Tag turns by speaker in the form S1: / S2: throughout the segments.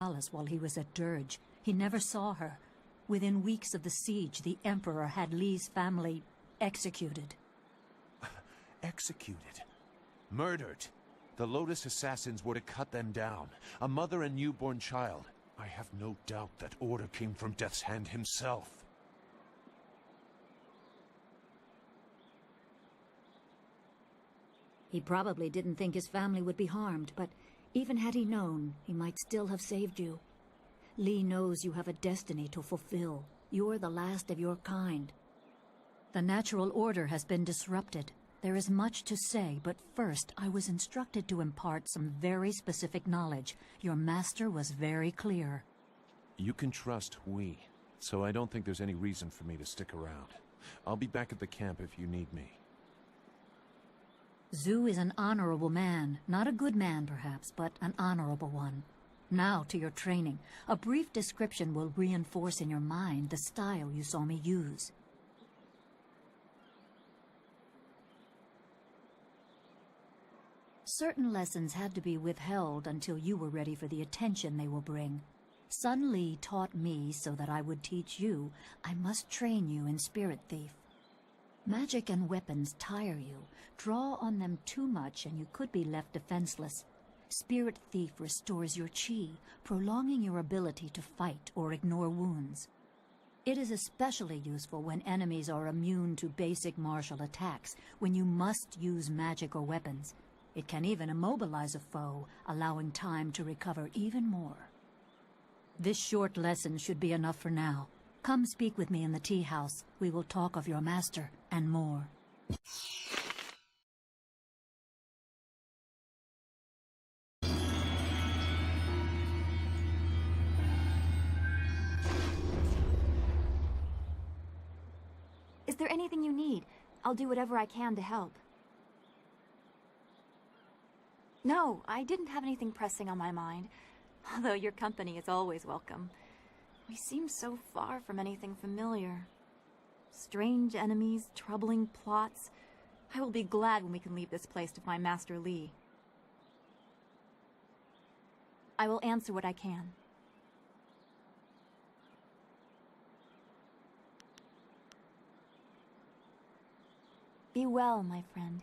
S1: palace while he was at Dirge. He never saw her. Within weeks of the siege, the Emperor had Li's family executed.
S2: Executed? Murdered? The Lotus assassins were to cut them down. A mother and newborn child. I have no doubt that order came from Death's Hand himself.
S1: He probably didn't think his family would be harmed, but even had he known, he might still have saved you. Li knows you have a destiny to fulfill. You're the last of your kind. The natural order has been disrupted. There is much to say, but first I was instructed to impart some very specific knowledge. Your master was very clear.
S2: You can trust we, so I don't think there's any reason for me to stick around. I'll be back at the camp if you need me.
S1: Zhu is an honorable man. Not a good man, perhaps, but an honorable one. Now to your training. A brief description will reinforce in your mind the style you saw me use. Certain lessons had to be withheld until you were ready for the attention they will bring. Sun Li taught me so that I would teach you. I must train you in Spirit Thief. Magic and weapons tire you. Draw on them too much and you could be left defenseless. Spirit Thief restores your chi, prolonging your ability to fight or ignore wounds. It is especially useful when enemies are immune to basic martial attacks, when you must use magic or weapons. It can even immobilize a foe, allowing time to recover even more. This short lesson should be enough for now. Come speak with me in the tea house. We will talk of your master and more.
S3: Is there anything you need? I'll do whatever I can to help. No, I didn't have anything pressing on my mind, although your company is always welcome. We seem so far from anything familiar. Strange enemies, troubling plots. I will be glad when we can leave this place to find Master Li. I will answer what I can. Be well, my friend.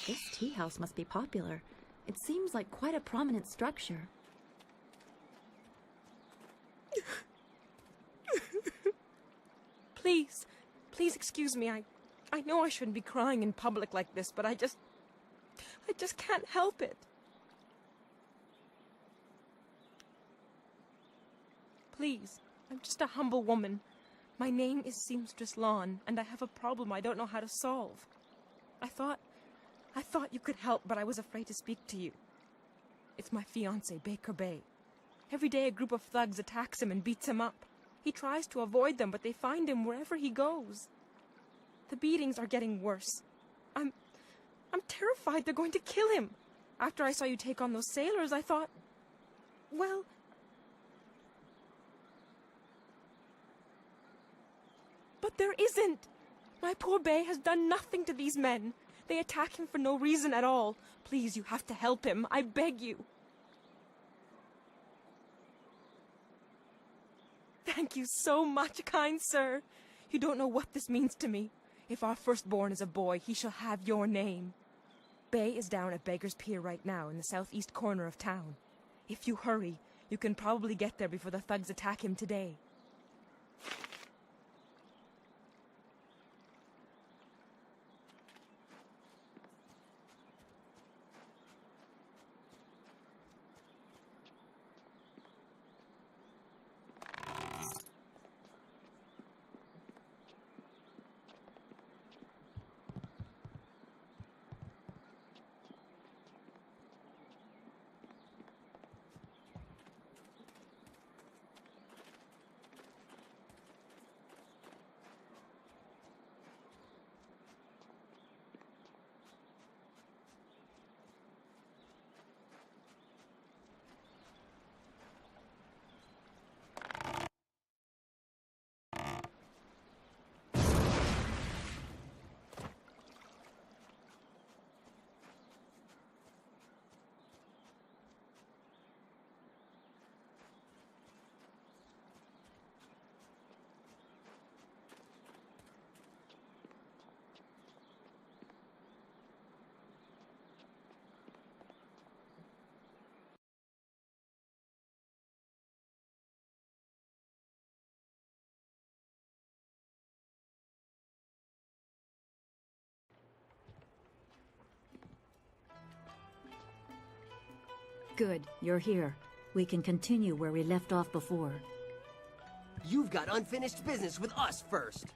S3: This tea house must be popular. It seems like quite a prominent structure.
S4: Please excuse me. I know I shouldn't be crying in public like this, but I just can't help it. Please, I'm just a humble woman. My name is Seamstress Lawn, and I have a problem I don't know how to solve. I thought you could help, but I was afraid to speak to you. It's my fiancé, Baker Bay. Every day a group of thugs attacks him and beats him up. He tries to avoid them, but they find him wherever he goes. The beatings are getting worse. I'm terrified they're going to kill him. After I saw you take on those sailors, I thought, well... But there isn't! My poor Bay has done nothing to these men. They attack him for no reason at all. Please, you have to help him. I beg you. Thank you so much, kind sir. You don't know what this means to me. If our firstborn is a boy, he shall have your name. Bay is down at Beggar's Pier right now in the southeast corner of town. If you hurry, you can probably get there before the thugs attack him today.
S1: Good, you're here. We can continue where we left off before.
S5: You've got unfinished business with us first.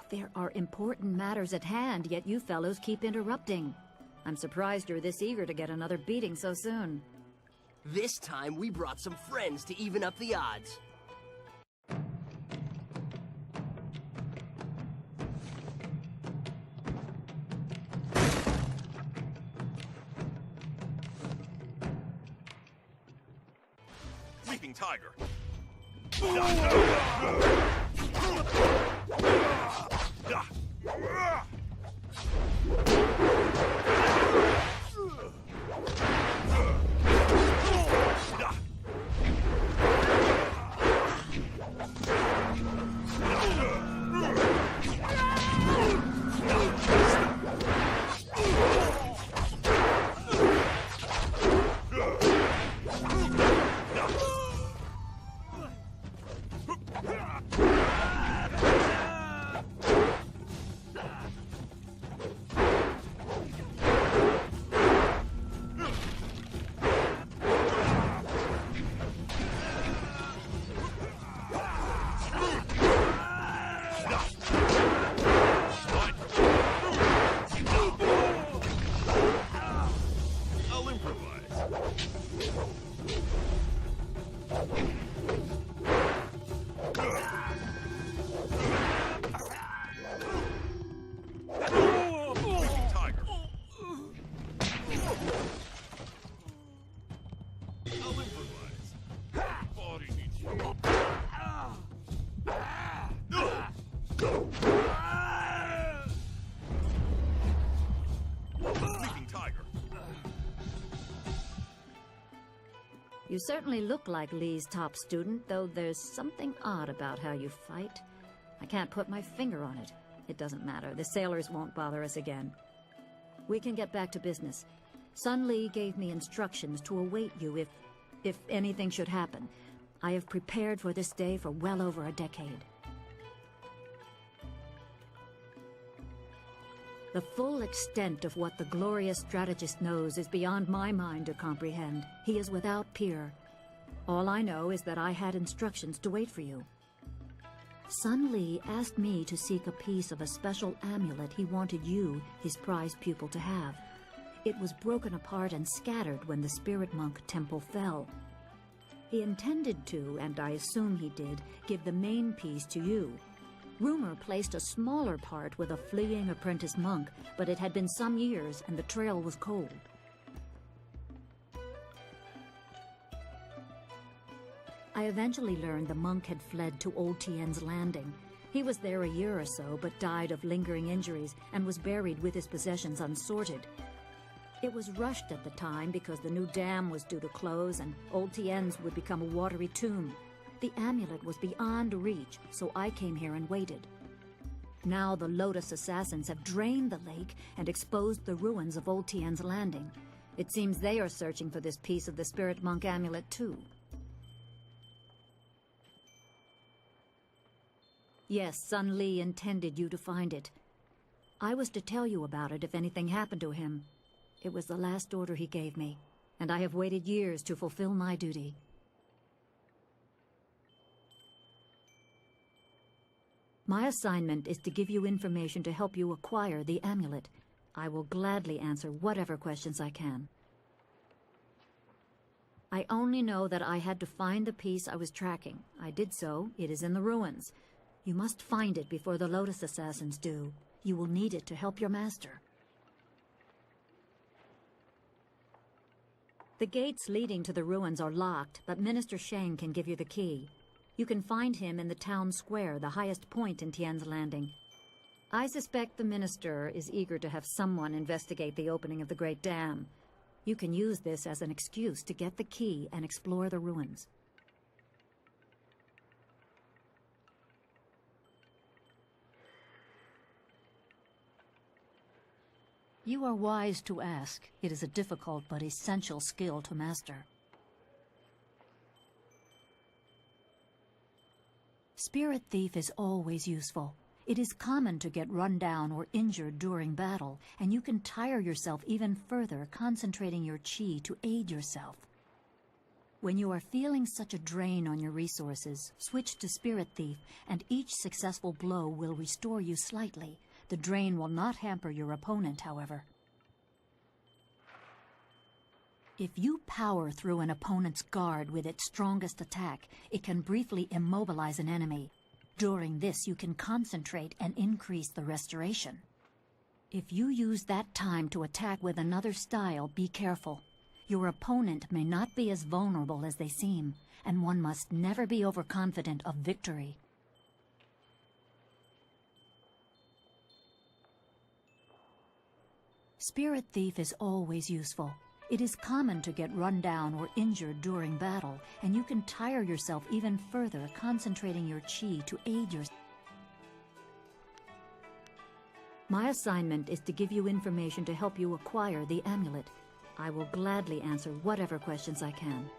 S1: There are important matters at hand, yet you fellows keep interrupting. I'm surprised you're this eager to get another beating so soon.
S5: This time we brought some friends to even up the odds.
S6: Sleeping Tiger.
S1: You certainly look like Lee's top student, though there's something odd about how you fight. I can't put my finger on it. It doesn't matter. The sailors won't bother us again. We can get back to business. Sun Lee gave me instructions to await you if anything should happen. I have prepared for this day for well over a decade. The full extent of what the glorious strategist knows is beyond my mind to comprehend. He is without peer. All I know is that I had instructions to wait for you. Sun Lee asked me to seek a piece of a special amulet he wanted you, his prized pupil, to have. It was broken apart and scattered when the Spirit Monk Temple fell. He intended to, and I assume he did, give the main piece to you. Rumor placed a smaller part with a fleeing apprentice monk, but it had been some years and the trail was cold. I eventually learned the monk had fled to Old Tien's Landing. He was there a year or so, but died of lingering injuries and was buried with his possessions unsorted. It was rushed at the time because the new dam was due to close and Old Tien's would become a watery tomb. The amulet was beyond reach, so I came here and waited. Now the Lotus assassins have drained the lake and exposed the ruins of Old Tien's Landing. It seems they are searching for this piece of the Spirit Monk amulet too. Yes, Sun Lee intended you to find it. I was to tell you about it if anything happened to him. It was the last order he gave me, and I have waited years to fulfill my duty. My assignment is to give you information to help you acquire the amulet. I will gladly answer whatever questions I can. I only know that I had to find the piece I was tracking. I did so. It is in the ruins. You must find it before the Lotus assassins do. You will need it to help your master. The gates leading to the ruins are locked, but Minister Shang can give you the key. You can find him in the town square, the highest point in Tien's Landing. I suspect the minister is eager to have someone investigate the opening of the Great Dam. You can use this as an excuse to get the key and explore the ruins. You are wise to ask. It is a difficult but essential skill to master. Spirit Thief is always useful. It is common to get run down or injured during battle, and you can tire yourself even further concentrating your chi to aid yourself. When you are feeling such a drain on your resources, switch to Spirit Thief, and each successful blow will restore you slightly. The drain will not hamper your opponent, however. If you power through an opponent's guard with its strongest attack, it can briefly immobilize an enemy. During this, you can concentrate and increase the restoration. If you use that time to attack with another style, be careful. Your opponent may not be as vulnerable as they seem, and one must never be overconfident of victory. Spirit Thief is always useful. It is common to get run down or injured during battle, and you can tire yourself even further concentrating your chi to aid your... My assignment is to give you information to help you acquire the amulet. I will gladly answer whatever questions I can.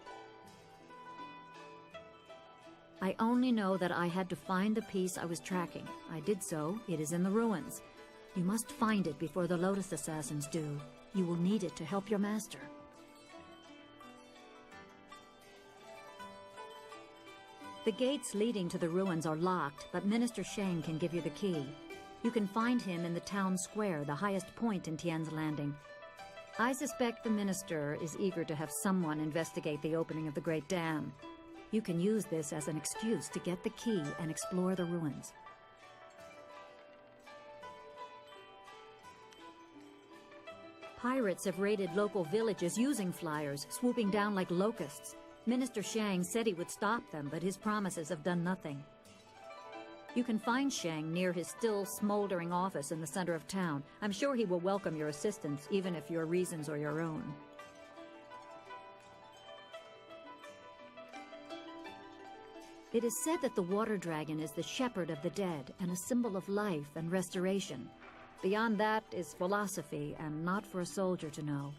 S1: I only know that I had to find the piece I was tracking. I did so. It is in the ruins. You must find it before the Lotus Assassins do. You will need it to help your master. The gates leading to the ruins are locked, but Minister Shang can give you the key. You can find him in the town square, the highest point in Tian's Landing. I suspect the minister is eager to have someone investigate the opening of the Great Dam. You can use this as an excuse to get the key and explore the ruins. Pirates have raided local villages using flyers, swooping down like locusts. Minister Shang said he would stop them, but his promises have done nothing. You can find Shang near his still smoldering office in the center of town. I'm sure he will welcome your assistance, even if your reasons are your own. It is said that the water dragon is the shepherd of the dead and a symbol of life and restoration. Beyond that is philosophy, and not for a soldier to know.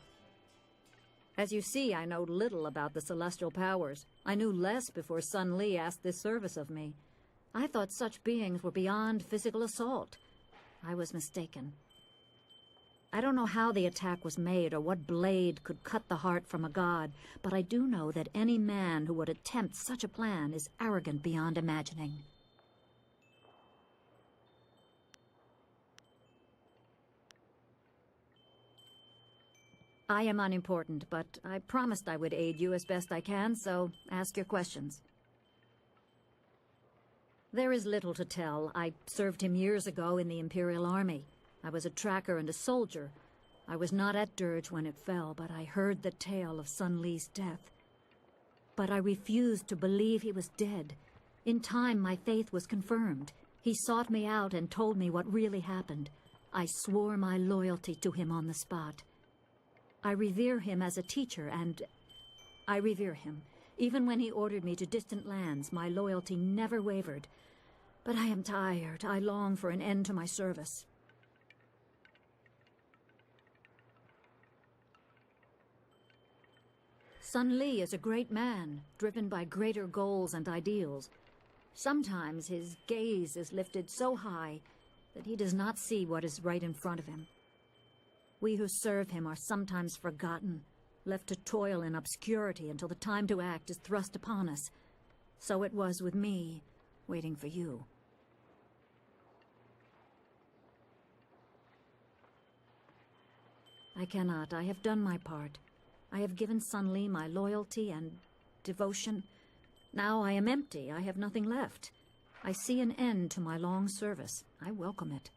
S1: As you see, I know little about the celestial powers. I knew less before Sun Li asked this service of me. I thought such beings were beyond physical assault. I was mistaken. I don't know how the attack was made or what blade could cut the heart from a god, but I do know that any man who would attempt such a plan is arrogant beyond imagining. I am unimportant, but I promised I would aid you as best I can, so ask your questions. There is little to tell. I served him years ago in the Imperial Army. I was a tracker and a soldier. I was not at Dirge when it fell, but I heard the tale of Sun Li's death. But I refused to believe he was dead. In time, my faith was confirmed. He sought me out and told me what really happened. I swore my loyalty to him on the spot. I revere him as a teacher, and I revere him. Even when he ordered me to distant lands, my loyalty never wavered. But I am tired. I long for an end to my service. Sun Li is a great man, driven by greater goals and ideals. Sometimes his gaze is lifted so high that he does not see what is right in front of him. We who serve him are sometimes forgotten, left to toil in obscurity until the time to act is thrust upon us. So it was with me, waiting for you. I cannot. I have done my part. I have given Sun Li my loyalty and devotion. Now I am empty. I have nothing left. I see an end to my long service. I welcome it.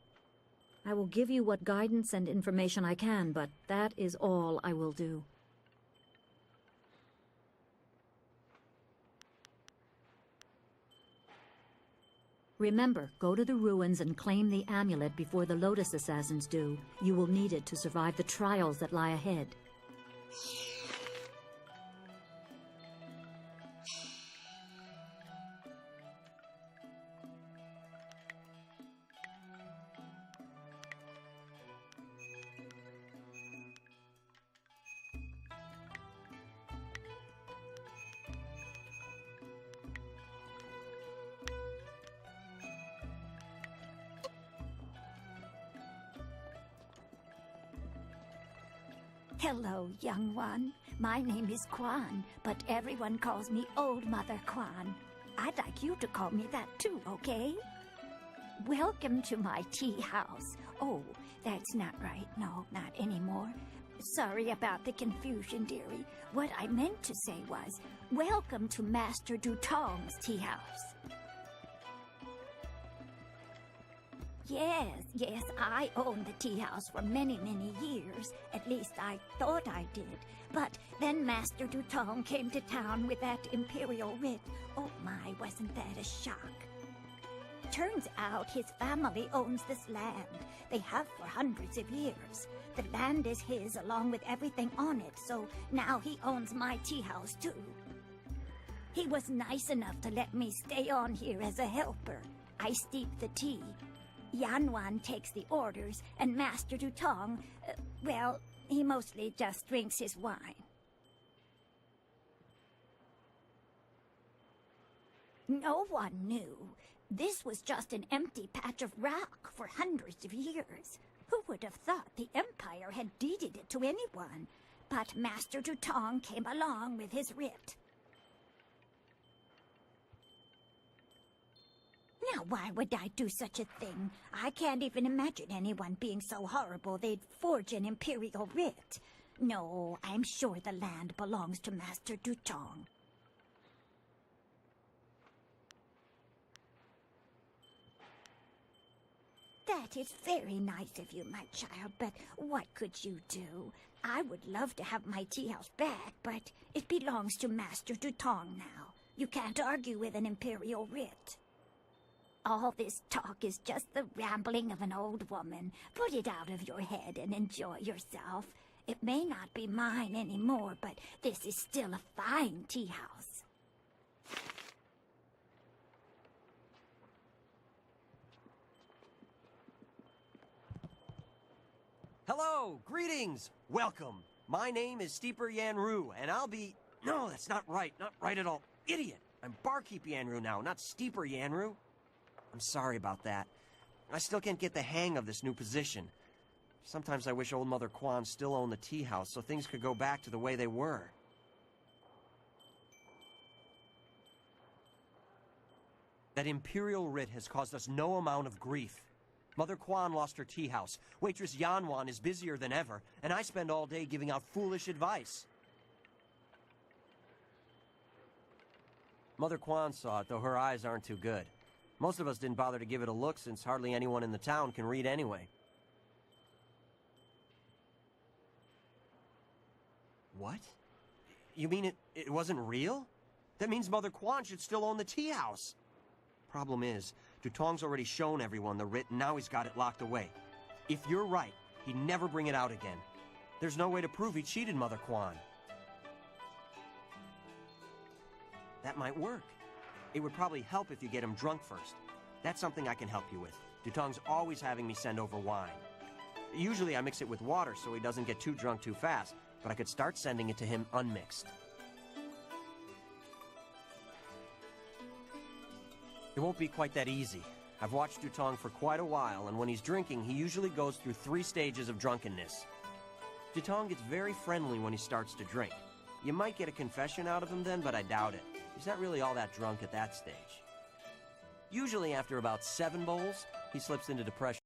S1: I will give you what guidance and information I can, but that is all I will do. Remember, go to the ruins and claim the amulet before the Lotus Assassins do. You will need it to survive the trials that lie ahead.
S7: Hello, young one. My name is Quan, but everyone calls me Old Mother Quan. I'd like you to call me that too, okay? Welcome to my tea house. Oh, that's not right. No, not anymore. Sorry about the confusion, dearie. What I meant to say was, welcome to Master Dutong's tea house. Yes, I owned the tea house for many years. At least I thought I did. But then Master Dutong came to town with that imperial writ. Oh my, wasn't that a shock? Turns out his family owns this land. They have for hundreds of years. The land is his along with everything on it, so now he owns my tea house too. He was nice enough to let me stay on here as a helper. I steep the tea. Yanwan takes the orders, and Master Dutong, well, he mostly just drinks his wine. No one knew. This was just an empty patch of rock for hundreds of years. Who would have thought the Empire had deeded it to anyone? But Master Dutong came along with his writ. Now, why would I do such a thing? I can't even imagine anyone being so horrible they'd forge an imperial writ. No, I'm sure the land belongs to Master Dutong. That is very nice of you, my child, but what could you do? I would love to have my tea house back, but it belongs to Master Dutong now. You can't argue with an imperial writ. All this talk is just the rambling of an old woman. Put it out of your head and enjoy yourself. It may not be mine anymore, but this is still a fine tea house.
S5: Hello, greetings, welcome. My name is Steeper Yanru, and I'll be... No, that's not right at all. Idiot! I'm Barkeep Yanru now, not Steeper Yanru. I'm sorry about that. I still can't get the hang of this new position. Sometimes I wish Old Mother Quan still owned the tea house so things could go back to the way they were. That imperial writ has caused us no amount of grief. Mother Quan lost her tea house. Waitress Yanwan is busier than ever, and I spend all day giving out foolish advice. Mother Quan saw it, though her eyes aren't too good. Most of us didn't bother to give it a look since hardly anyone in the town can read anyway. What? You mean it wasn't real? That means Mother Quan should still own the tea house. Problem is, Dutong's already shown everyone the writ, and now he's got it locked away. If you're right, he'd never bring it out again. There's no way to prove he cheated Mother Quan. That might work. It would probably help if you get him drunk first. That's something I can help you with. Dutong's always having me send over wine. Usually I mix it with water so he doesn't get too drunk too fast, but I could start sending it to him unmixed. It won't be quite that easy. I've watched Dutong for quite a while, and when he's drinking, he usually goes through 3 stages of drunkenness. Dutong gets very friendly when he starts to drink. You might get a confession out of him then, but I doubt it. He's not really all that drunk at that stage. Usually after about 7 bowls, he slips into depression.